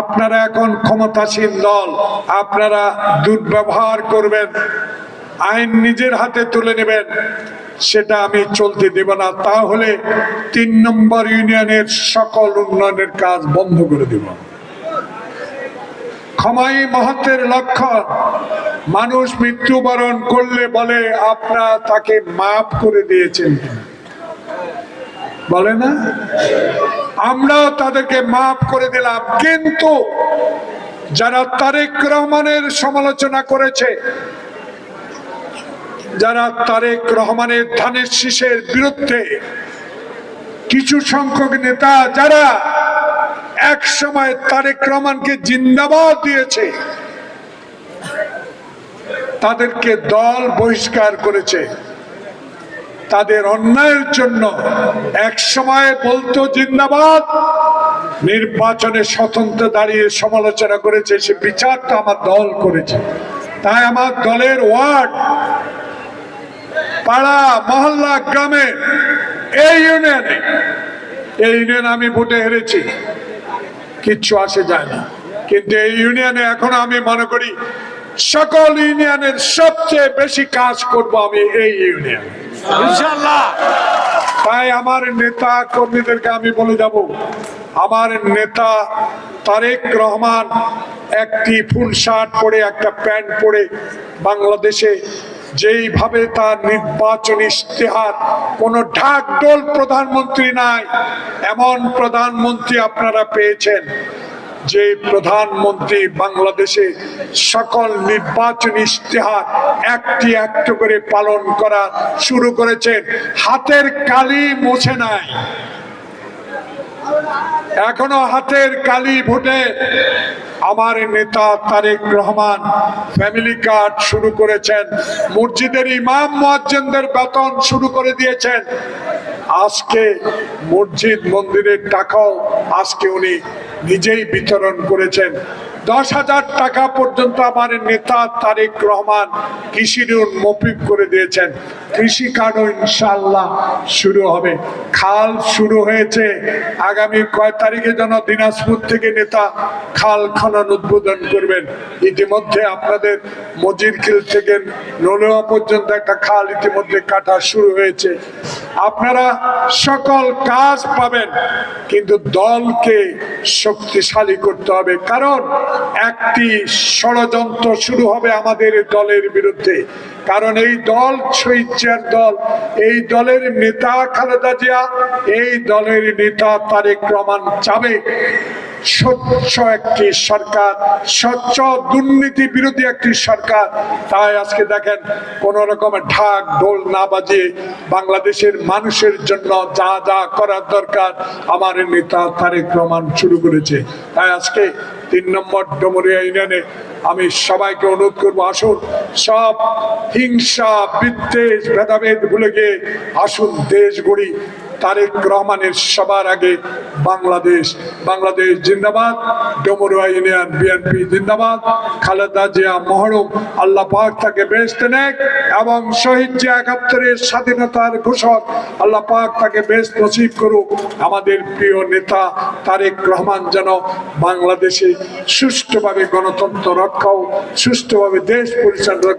আপনারা এখন ক্ষমতাসীন দল, আপনারা দুর্ব্যবহার করবেন, আইন নিজের হাতে তুলে নেবেন, সেটা আমি চলতে দেব না। তাহলে ৩ নম্বর ইউনিয়নের সকল উন্নয়নের কাজ বন্ধ করে দেব। ক্ষমাই মহত্বের লক্ষণ। মানুষ মৃত্যুবরণ করলে বলে আপনারা তাকে মাফ করে দিয়েছেন, বলে না? আমরাও তাদেরকে মাফ করে দিলাম, কিন্তু যারা তারেক রহমানের সমালোচনা করেছে, যারা তারেক রহমানের ধানের শীষের বিরুদ্ধে, কিছু সংখ্যক নেতা যারা এক সময় তারেক রহমানকে জিন্দাবাদ দিয়েছে, তাদেরকে দল বহিষ্কার করেছে। তাদের অন্যায়ের জন্য এক সময় বলতো জিন্দাবাদ, নির্বাচনে স্বতন্ত্র দাঁড়িয়ে সমালোচনা করেছে, সে বিচারটা আমার দল করেছে। তাই আমার দলের ওয়ার্ড, পাড়া, মহল্লা, গ্রামে, এই ইউনিয়নে আমি ভোটে হেরেছি, কিচ্ছু আসে যায় না, কিন্তু এই ইউনিয়নে এখনো আমি মনে করি সকল ইউনিয়নের সবচেয়ে বেশি কাজ করব আমি এই ইউনিয়নে, ইনশাআল্লাহ। তাই আমার নেতা কর্মীদেরকে আমি বলে যাব, আমার নেতা তারেক রহমান একটি ফুল শার্ট পরে, একটা প্যান্ট পরে বাংলাদেশে যেইভাবে তার নির্বাচনী ইশতেহার, কোন ঢাকঢোল প্রধানমন্ত্রী নাই, এমন প্রধানমন্ত্রী আপনারা পেয়েছেন যে প্রধানমন্ত্রী বাংলাদেশে সকল নির্বাচনী ইশতেহার একটি একটি করে পালন করা শুরু করেছেন। হাতের কালি মুছে নাই, এখনো হাতের কালি ভোটে। আমার নেতা তারেক রহমান ফ্যামিলি কার্ড শুরু করেছেন, মসজিদের ইমাম মুয়াজ্জিনদের বেতন শুরু করে দিয়েছেন। আজকে মসজিদ মন্দিরের টাকাও আজকে উনি নিজেই বিতরণ করেছেন। 10,000 টাকা পর্যন্ত আমার নেতা তারেক রহমান কৃষি ঋণ মৌকুফ করে দিয়েছেন। কৃষি কার্ডও ইনশাআল্লাহ শুরু হবে। খাল শুরু হয়েছে, আগামী কয় তারিখে যেন দিনাজপুর থেকে নেতা খাল খনন উদ্বোধন করবেন। ইতিমধ্যে আপনাদের মজিরখিল থেকে নলুয়া পর্যন্ত একটা খাল ইতিমধ্যে কাটা শুরু হয়েছে। আপনারা সকল কাজ পাবেন, কিন্তু দলকে শক্তিশালী করতে হবে, কারণ একটি ষড়যন্ত্র শুরু হবে আমাদের দলের বিরুদ্ধে। কারণ এই দল শহীদের দল, এই দলের নেতা খালেদা জিয়া, এই দলের নেতা তারেক রহমান চাবে স্বচ্ছ একটি সরকার, স্বচ্ছ দুর্নীতি বিরোধী একটি সরকার। তাই আজকে দেখেন, কোন রকমের ঢাক ঢোল না বাজিয়ে বাংলাদেশের মানুষের জন্য যা যা করার দরকার আমার নেতা তারেক রহমান শুরু করেছে। তাই আজকে 3 নম্বর ডুমুরিয়া ইউনিয়নে আমি সবাইকে অনুরোধ করবো, আসুন সব হিংসা, বিদ্বেষ, ভেদাভেদ ভুলে গিয়ে আসুন দেশ গড়ি। তারেক রহমানের সবার আগে বাংলাদেশ, বাংলাদেশ জিন্দাবাদ। ডুমুরিয়া ইউনিয়ন বিএনপি জিন্দাবাদ। খালেদা জিয়া মহরুম, আল্লাহ পাক তাকে বেহেশতে নেক, এবং শহীদ জিয়া 71-এর স্বাধীনতার ঘোষক, আল্লাহ পাক তাকে বেহেশত নসিব করুক। আমাদের প্রিয় নেতা তারেক রহমান যেন বাংলাদেশে সুষ্ঠুভাবে গণতন্ত্র রক্ষাও, সুষ্ঠুভাবে দেশ পরিচালনা